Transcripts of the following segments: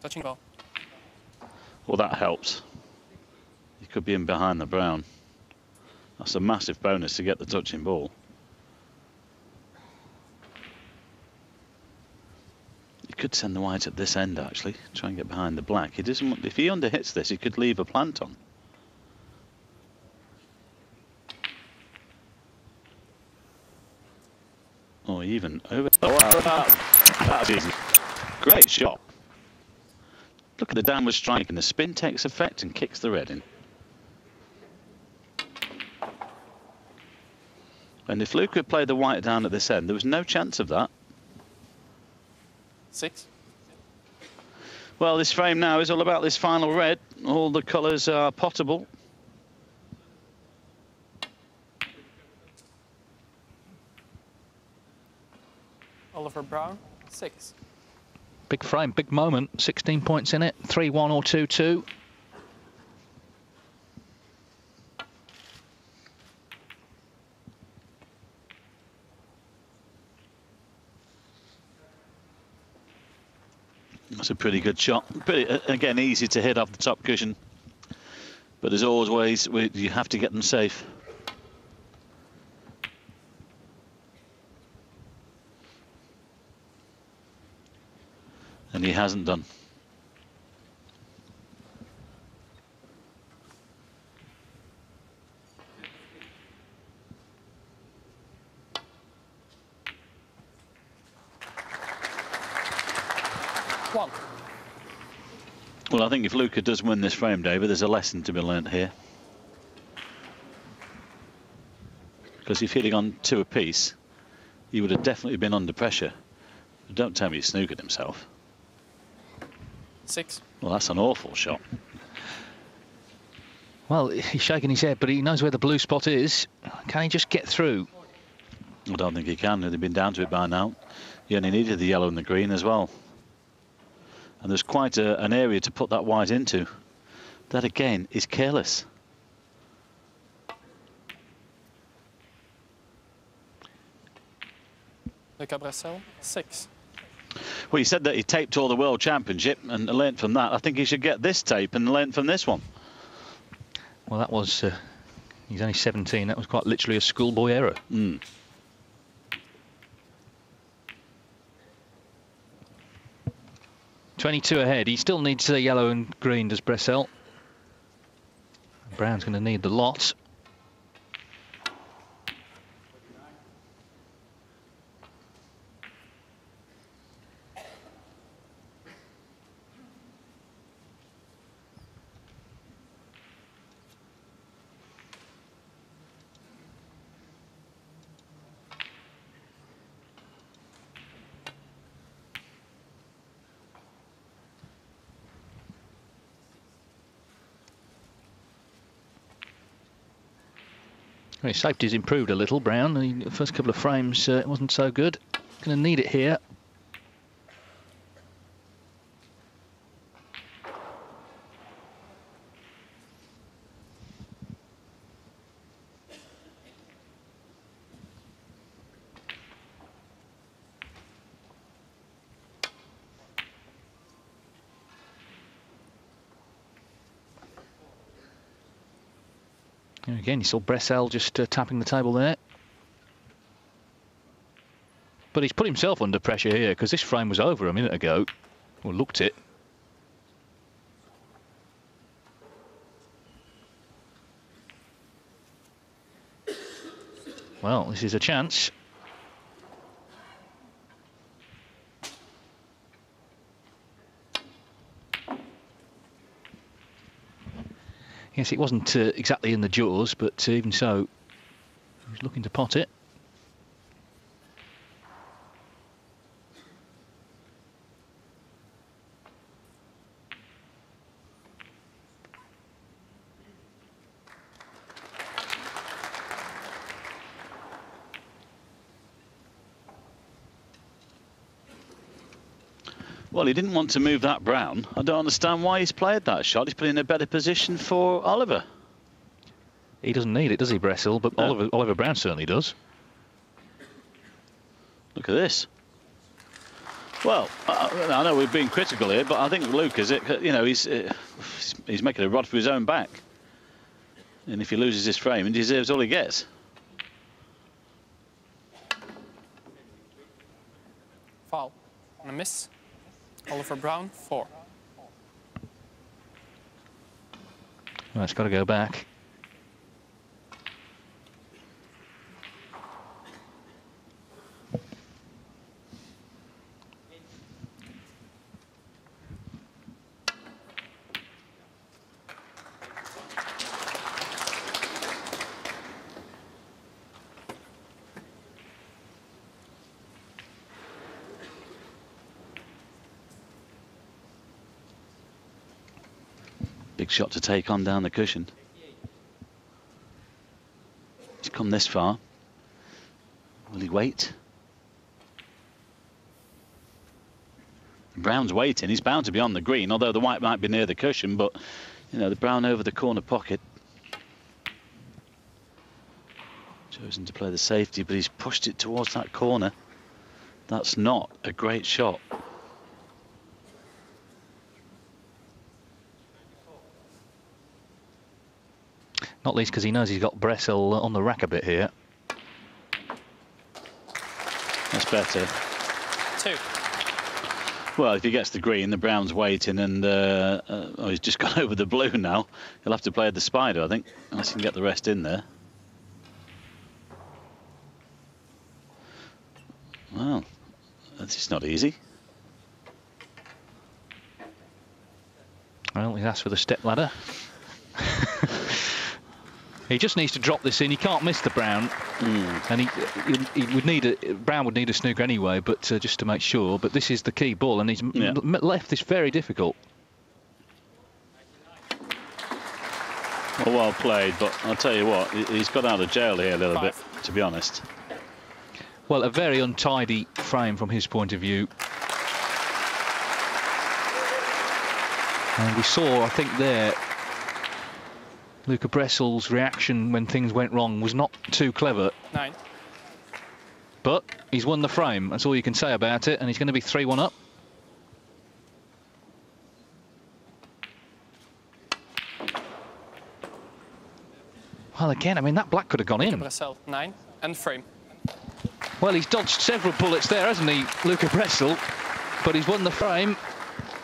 Touching ball. Well, that helps. He could be in behind the brown. That's a massive bonus to get the touching ball. He could send the white at this end, actually. Try and get behind the black. He doesn't want, if he underhits this, he could leave a plant on. Or even over. Oh, that's easy. Great shot. Look at the downward strike, and the spin takes effect and kicks the red in. And if Luke had played the white down at this end, there was no chance of that. 6. Well, this frame now is all about this final red. All the colours are potable. Oliver Brown, 6. Big frame, big moment. 16 points in it. 3-1 or 2-2. That's a pretty good shot. Pretty, again, easy to hit off the top cushion. But there's always ways where you have to get them safe. And he hasn't done. One. Well, I think if Luca does win this frame, David, there's a lesson to be learnt here. Because if he'd have gone 2 apiece, he would have definitely been under pressure. But don't tell me he snookered himself. 6. Well, that's an awful shot. Well, he's shaking his head, but he knows where the blue spot is. Can he just get through? I don't think he can. They've been down to it by now. He only needed the yellow and the green as well. And there's quite an area to put that white into. That, again, is careless. Luca Bressel, 6. Well, he said that he taped all the World Championship and learnt from that. I think he should get this tape and learn from this one. Well, that was... he's only 17. That was quite literally a schoolboy error. 22 ahead. He still needs the yellow and green, does Bressel. Brown's going to need the lot. His safety's improved a little, Brown. The first couple of frames it wasn't so good. Going to need it here. And again, you saw Bressel just tapping the table there. But he's put himself under pressure here, because this frame was over a minute ago. Or looked it. Well, this is a chance. Yes, it wasn't exactly in the jaws, but even so, he was looking to pot it. Well, he didn't want to move that brown. I don't understand why he's played that shot. He's put in a better position for Oliver. He doesn't need it, does he, Bressel? But no. Oliver Brown certainly does. Look at this. Well, I know we're being critical here, but I think Luke is it. You know, he's making a rod for his own back, and if he loses his frame, he deserves all he gets. Foul. And a miss. Oliver Brown, 4. Well, it's got to go back. Big shot to take on down the cushion. He's come this far. Will he wait? Brown's waiting. He's bound to be on the green, although the white might be near the cushion, but, you know, the brown over the corner pocket. Chosen to play the safety, but he's pushed it towards that corner. That's not a great shot. Not least because he knows he's got Bressel on the rack a bit here. That's better. 2. Well, if he gets the green, the brown's waiting, and oh, he's just gone over the blue now. He'll have to play the spider, I think, unless he can get the rest in there. Well, that's not easy. Well, he's asked for the step ladder. He just needs to drop this in. He can't miss the brown, and he would need Brown would need a snooker anyway, but just to make sure. But this is the key ball, and he's left this very difficult. Well played, but I'll tell you what, he's got out of jail here a little bit, to be honest. Well, a very untidy frame from his point of view. And we saw, I think, there, Luca Bressel's reaction when things went wrong was not too clever. 9. But he's won the frame. That's all you can say about it. And he's going to be 3-1 up. Well, again, I mean, that black could have gone in. Bressel, 9. And frame. Well, he's dodged several bullets there, hasn't he, Luca Bressel? But he's won the frame.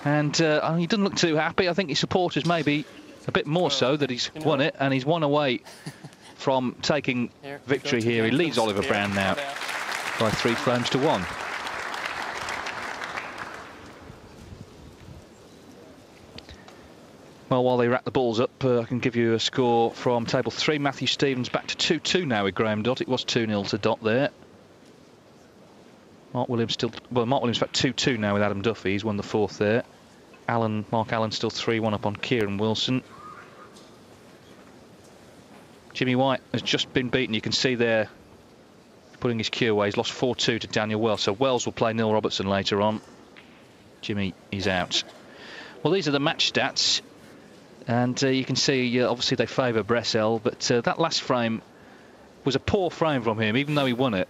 And he doesn't look too happy. I think his supporters maybe a bit more so that he's won it, and he's won away from taking victory here. He leads Oliver Brown now by 3 frames to 1. Well, while they rack the balls up, I can give you a score from table 3. Matthew Stevens back to 2-2 now with Graham Dott. It was 2-0 to Dott there. Mark Williams still, well, Mark Williams back 2-2 now with Adam Duffy. He's won the 4th there. Mark Allen still 3-1 up on Kieran Wilson. Jimmy White has just been beaten. You can see there, putting his cue away. He's lost 4-2 to Daniel Wells. So Wells will play Neil Robertson later on. Jimmy is out. Well, these are the match stats. And you can see, obviously, they favour Bressel. But that last frame was a poor frame from him, even though he won it.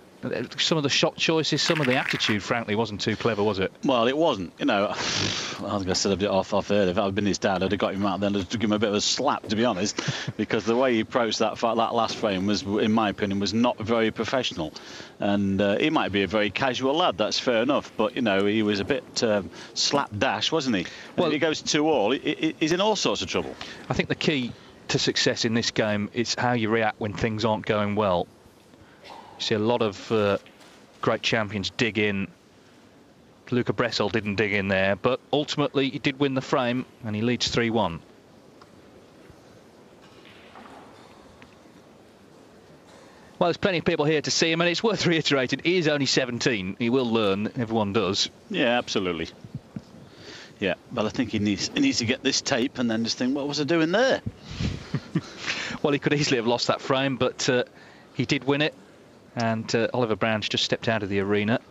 Some of the shot choices, some of the attitude, frankly, wasn't too clever, was it? Well, it wasn't. You know, I think I said a bit off air. If I'd been his dad, I'd have got him out then and give him a bit of a slap, to be honest, because the way he approached that last frame was, in my opinion, was not very professional. And he might be a very casual lad, that's fair enough, but, you know, he was a bit slapdash, wasn't he? And well, if he goes 2-all, he's in all sorts of trouble. I think the key to success in this game is how you react when things aren't going well. You see a lot of great champions dig in. Luca Bressel didn't dig in there, but ultimately he did win the frame and he leads 3-1. Well, there's plenty of people here to see him, and it's worth reiterating, he is only 17. He will learn, everyone does. Yeah, absolutely. Yeah, but I think he needs to get this tape and then just think, what was I doing there? Well, he could easily have lost that frame, but he did win it. And Oliver Brown's just stepped out of the arena.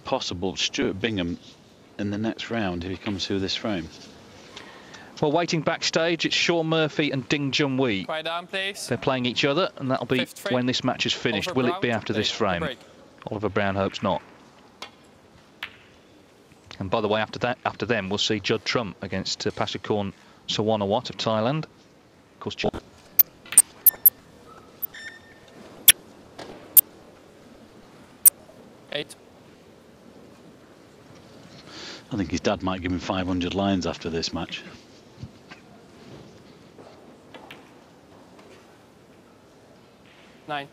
Possible Stuart Bingham in the next round if he comes through this frame. Well, waiting backstage, it's Sean Murphy and Ding Junhui. Quiet down, please. They're playing each other, and that'll be when this match is finished. Will it be after this frame? Oliver Brown hopes not. And by the way, after them, we'll see Judd Trump against Pasukorn Sawanawat of Thailand. Of course, Judd. Eight. I think his dad might give him 500 lines after this match. Nine.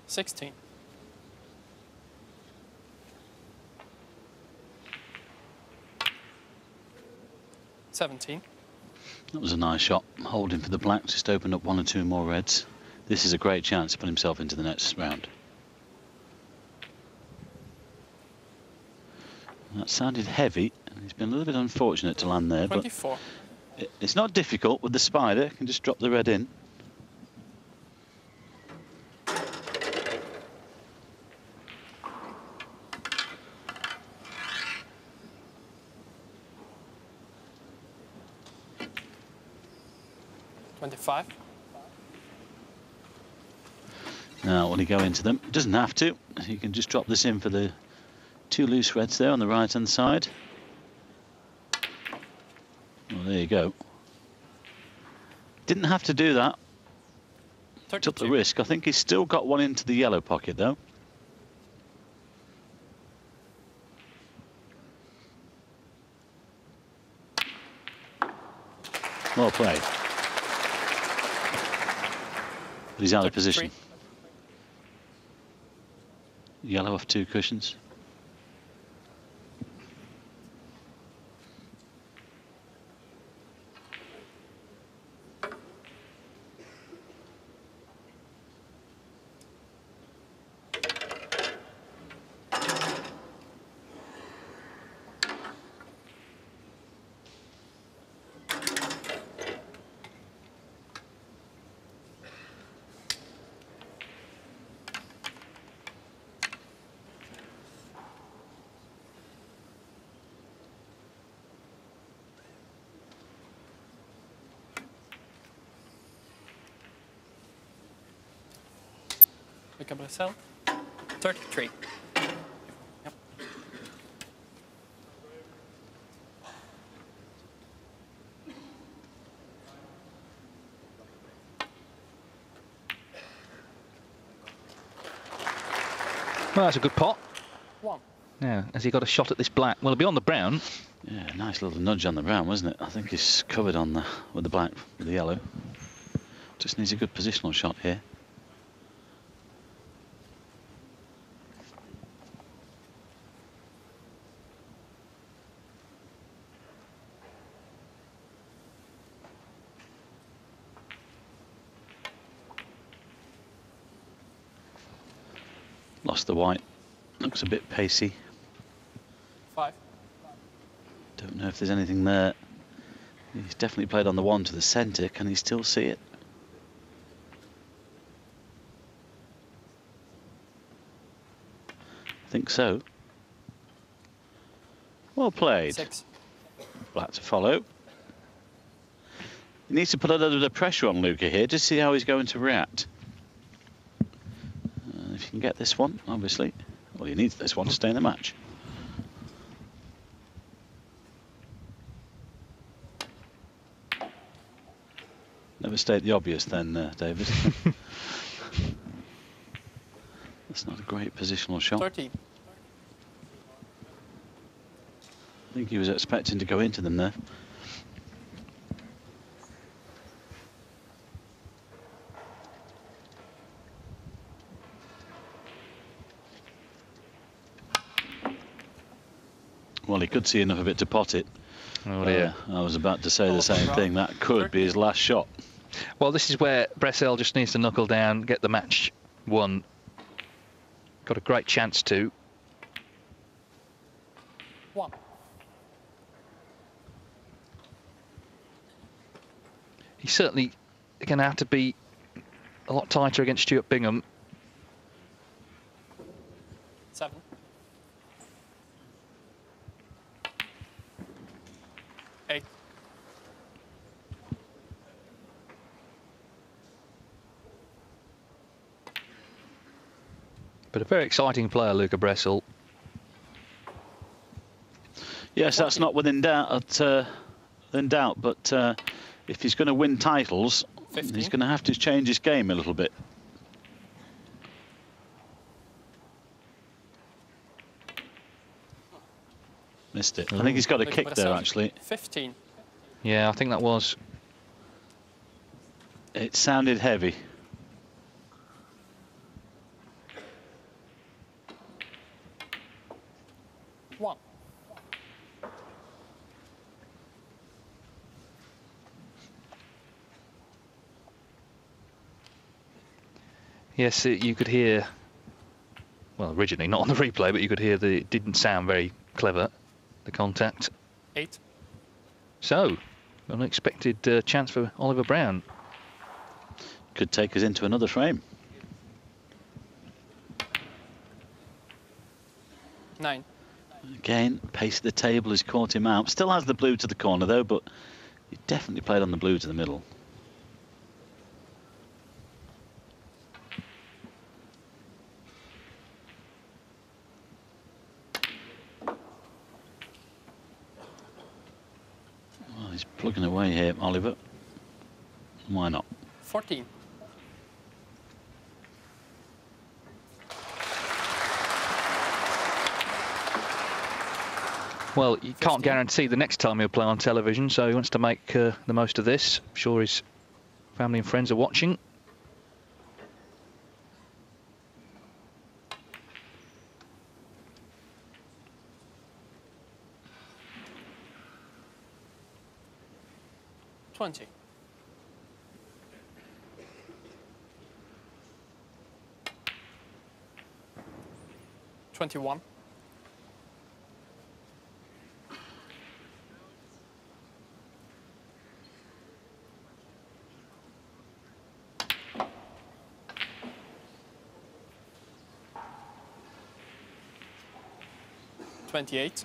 Sixteen. 17. That was a nice shot, holding for the blacks, just opened up one or two more reds. This is a great chance to put himself into the next round. That sounded heavy, and he's been a little bit unfortunate to land there. 24. But it's not difficult with the spider, you can just drop the red in. Now, when you go into them, doesn't have to. You can just drop this in for the two loose reds there on the right-hand side. Well, there you go. Didn't have to do that. 32. Took the risk. I think he's still got one into the yellow pocket, though. Well played. But he's out of position. Yellow off two cushions. Brazil. 33. Yep. Well, that's a good pot. One. Yeah, has he got a shot at this black? Well, it'll be on the brown. Yeah, nice little nudge on the brown, wasn't it? I think he's covered on the with the black, with the yellow. Just needs a good positional shot here. Lost the white. Looks a bit pacey. 5. Don't know if there's anything there. He's definitely played on the one to the centre. Can he still see it? I think so. Well played. 6. Black to follow. He needs to put a little bit of pressure on Luca here to see how he's going to react. If you can get this one, obviously. Well, he needs this one to stay in the match. Never state the obvious then, David. That's not a great positional shot. 13. I think he was expecting to go into them there. Well, he could see enough of it to pot it. Oh dear. I was about to say the same thing. That could be his last shot. Well, this is where Bressel just needs to knuckle down, get the match won. Got a great chance to. 1. He's certainly going to have to be a lot tighter against Stuart Bingham. 7. Eight. But a very exciting player, Luca Bressel. Yes, that's not within doubt, but if he's going to win titles, 15. he's going to have to change his game a little bit. Missed it. I think he's got a kick there, actually. 15. Yeah, I think that was. It sounded heavy. One. Yes, you could hear. Well, originally not on the replay, but you could hear it didn't sound very clever, the contact. 8. So, unexpected chance for Oliver Brown. Could take us into another frame. 9. Again, pace of the table has caught him out. Still has the blue to the corner though, but he definitely played on the blue to the middle. Well, he's plugging away here, Oliver. Why not? 14. Well, you can't guarantee the next time he'll play on television, so he wants to make the most of this. I'm sure his family and friends are watching. $20. 21. 28.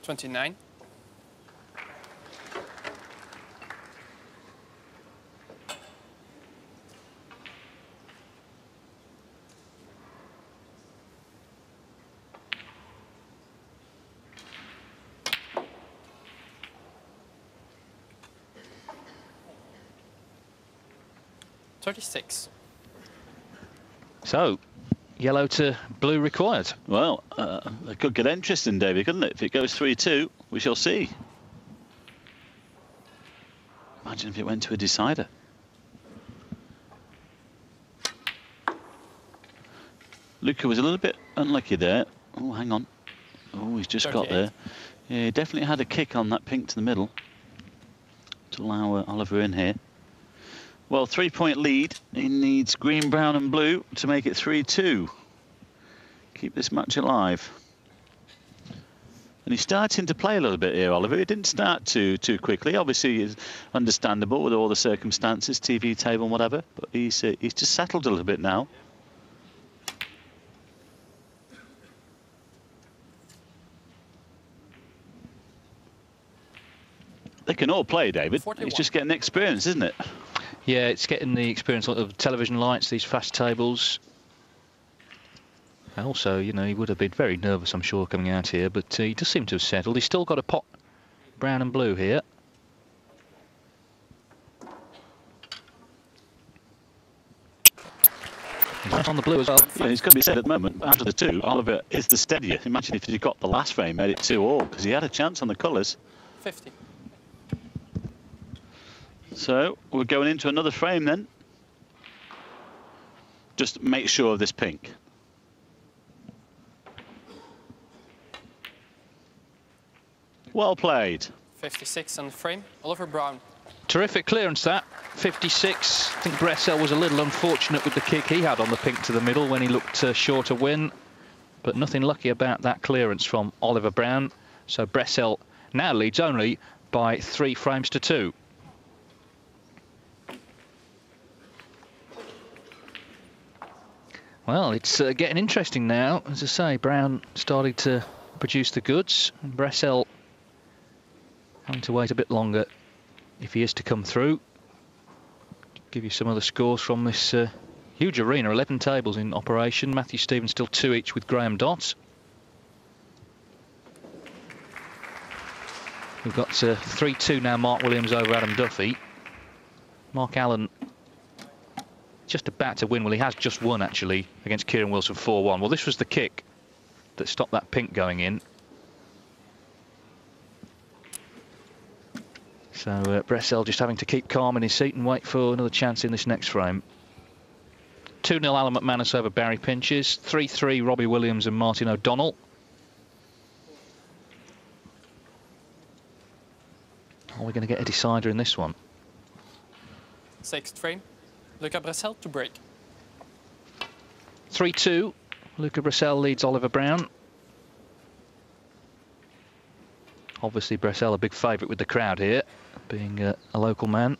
29. 36. So, yellow to blue required. Well, it could get interesting, David, couldn't it? If it goes 3-2, we shall see. Imagine if it went to a decider. Luca was a little bit unlucky there. Oh, hang on. Oh, he's just 38. got there. Yeah, he definitely had a kick on that pink to the middle to allow Oliver in here. Well, 3-point lead. He needs green, brown and blue to make it 3-2. Keep this match alive. And he's starting to play a little bit here, Oliver. He didn't start too quickly. Obviously, it's understandable with all the circumstances, TV table and whatever. But he's just settled a little bit now. They can all play, David. 41. It's just getting experience, isn't it? Yeah, it's getting the experience of television lights, these fast tables. And also, you know, he would have been very nervous, I'm sure, coming out here, but he does seem to have settled. He's still got a pot brown and blue here. He's on the blue as well. Yeah, he's going to be said at the moment. Out of the two, Oliver is the steadier. Imagine if he got the last frame, made it 2-all, because he had a chance on the colours. 50. So we're going into another frame then. Just make sure of this pink. Well played. 56 on the frame. Oliver Brown. Terrific clearance that. 56. I think Bressel was a little unfortunate with the kick he had on the pink to the middle when he looked sure to win. But nothing lucky about that clearance from Oliver Brown. So Bressel now leads only by 3 frames to 2. Well, it's getting interesting now. As I say, Brown starting to produce the goods. And Bressel having to wait a bit longer if he is to come through. Give you some other scores from this huge arena. 11 tables in operation. Matthew Stevens still 2 each with Graham Dott. We've got 3-2 now, Mark Williams over Adam Duffy. Mark Allen just about to win. Well, he has just won, actually, against Kieran Wilson 4-1. Well, this was the kick that stopped that pink going in. So Bressel just having to keep calm in his seat and wait for another chance in this next frame. 2-0 Alan McManus over Barry Pinches. 3-3 Robbie Williams and Martin O'Donnell. Are we going to get a decider in this one? 6th frame. Luca Bressel to break. 3-2. Luca Bressel leads Oliver Brown. Obviously Bressel a big favourite with the crowd here, being a local man.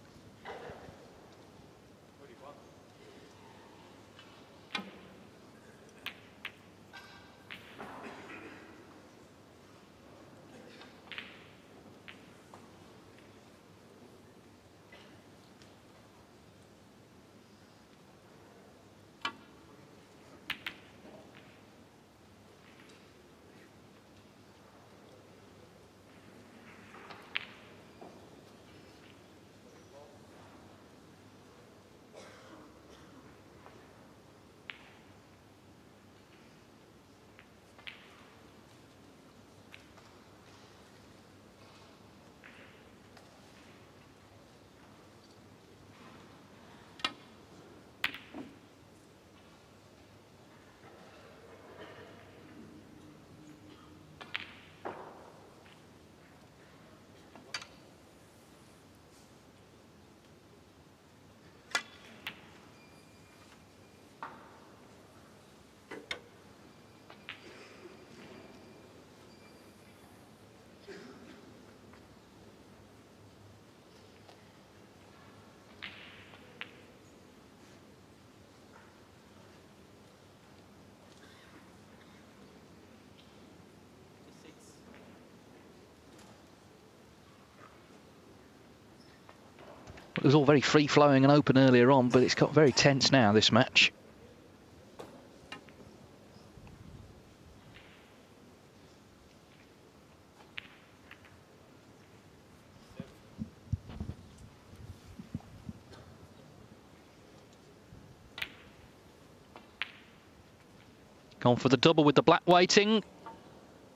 It was all very free-flowing and open earlier on, but it's got very tense now, this match. Gone for the double with the black weighting.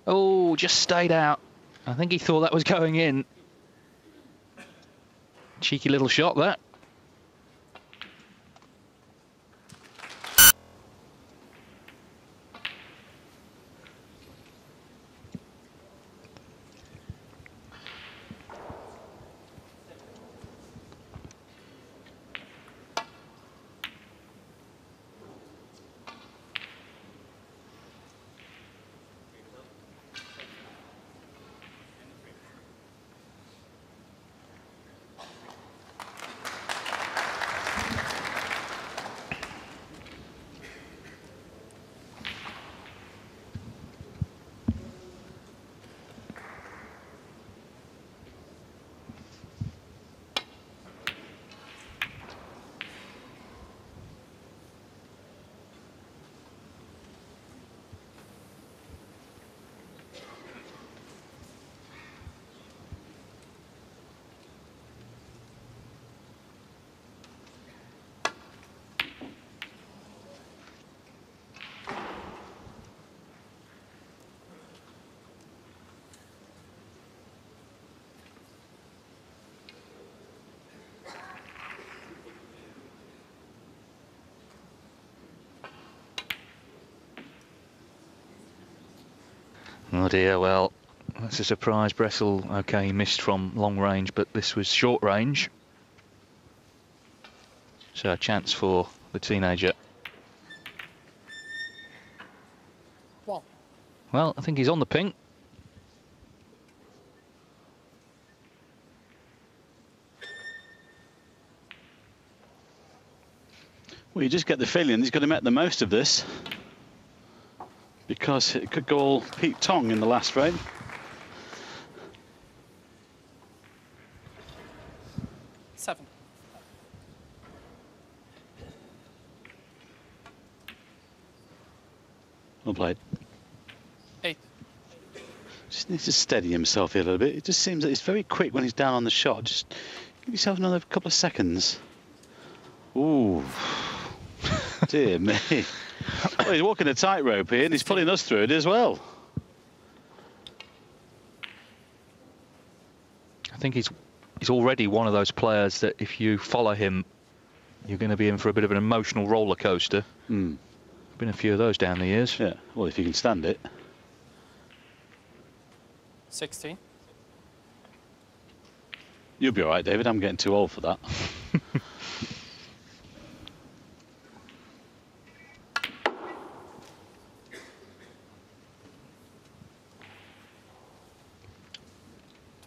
Oh, just stayed out. I think he thought that was going in. Cheeky little shot, that. Oh dear, well, that's a surprise. Bressel, okay, he missed from long range, but this was short range. So a chance for the teenager. One. Well, I think he's on the pink. Well, you just get the feeling he's going to make the most of this, because it could go all Pete Tong in the last frame. Seven. Well played. 8. Just needs to steady himself here a little bit. It just seems that he's very quick when he's down on the shot. Just give yourself another couple of seconds. Ooh. Dear me. Well, he's walking a tightrope here and he's pulling us through it as well. I think he's already one of those players that if you follow him, you're going to be in for a bit of an emotional roller coaster. Mm. Been a few of those down the years. Yeah, well, if you can stand it. 16. You'll be all right, David. I'm getting too old for that.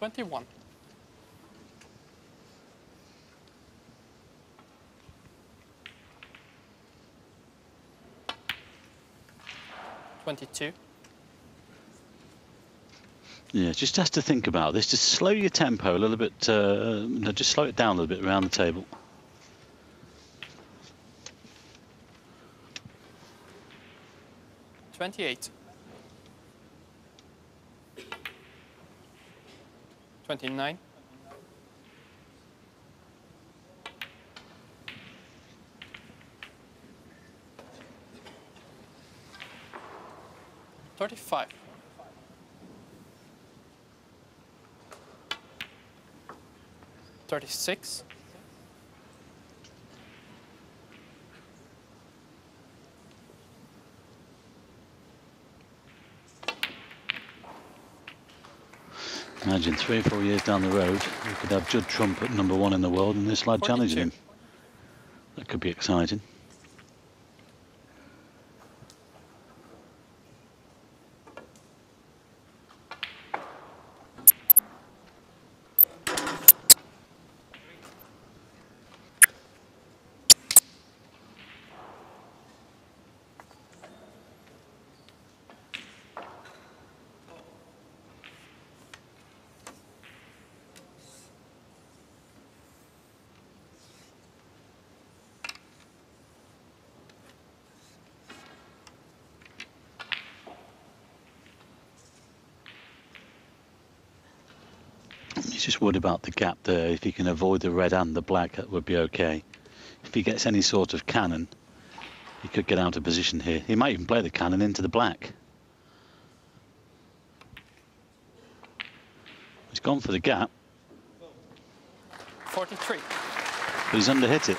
$21. 22. Yeah, just has to think about this. Just slow your tempo a little bit. No, just slow it down a little bit around the table. $28. 29. 35. 36. 'Imagine 3 or 4 years down the road, we could have Judd Trump at #1 in the world and this lad 42. challenging him. That could be exciting. He's just worried about the gap there. If he can avoid the red and the black, that would be okay. If he gets any sort of cannon, he could get out of position here. He might even play the cannon into the black. He's gone for the gap. 43. But he's underhit it.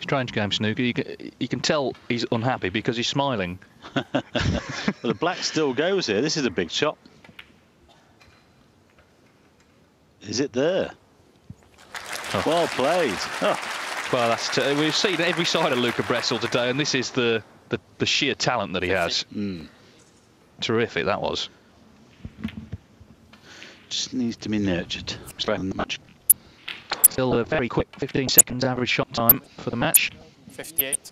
Strange game, Snooker. You can tell he's unhappy because he's smiling. But the black still goes here. This is a big shot. Is it there? Oh. Well played. Oh. Well, we've seen every side of Luca Bressel today, and this is the sheer talent that he has. Mm. Terrific, that was. Just needs to be nurtured. Much. Still a very quick 15 seconds average shot time for the match. 58.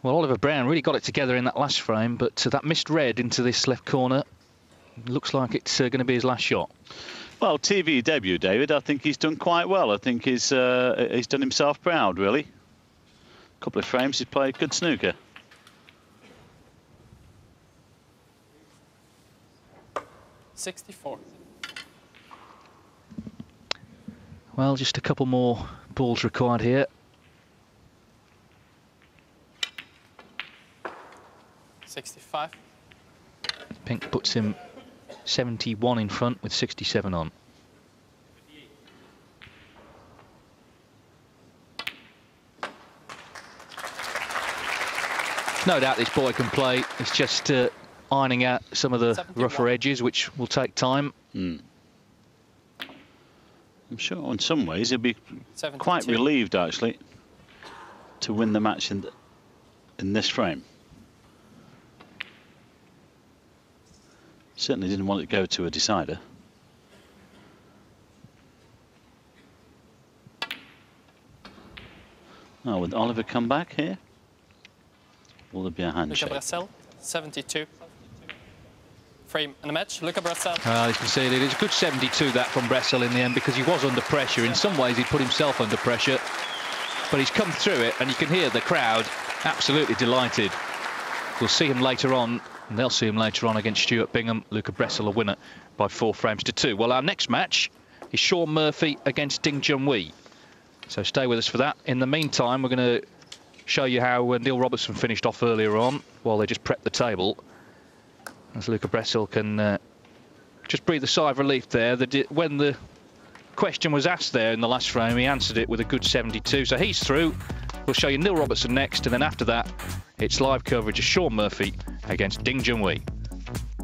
Well, Oliver Brown really got it together in that last frame, but that missed red into this left corner looks like it's going to be his last shot. Well, TV debut, David. I think he's done quite well. I think he's done himself proud, really. A couple of frames, he's played good snooker. $64. Well, just a couple more balls required here. $65. Pink puts him 71 in front with 67 on. No doubt this boy can play. It's just ironing out some of the 71. rougher edges, which will take time. I'm sure in some ways he'll be 72. quite relieved, actually, to win the match in this frame. Certainly didn't want it to go to a decider. Oh, will Oliver come back here? Will there be a handshake? Luca Bressel, 72. Frame and a match. Luca Bressel. Well, you can see it is a good 72 that from Bressel in the end, because he was under pressure. In some ways he put himself under pressure, but he's come through it, and you can hear the crowd absolutely delighted. We'll see him later on, and they'll see him later on against Stuart Bingham. Luca Bressel a winner by 4 frames to 2. Well, our next match is Sean Murphy against Ding Junhui. So stay with us for that. In the meantime, we're going to show you how Neil Robertson finished off earlier on while they just prepped the table. As Luca Bressel can just breathe a sigh of relief there. When the question was asked there in the last frame, he answered it with a good 72. So he's through. We'll show you Neil Robertson next, and then after that, it's live coverage of Sean Murphy against Ding Junhui.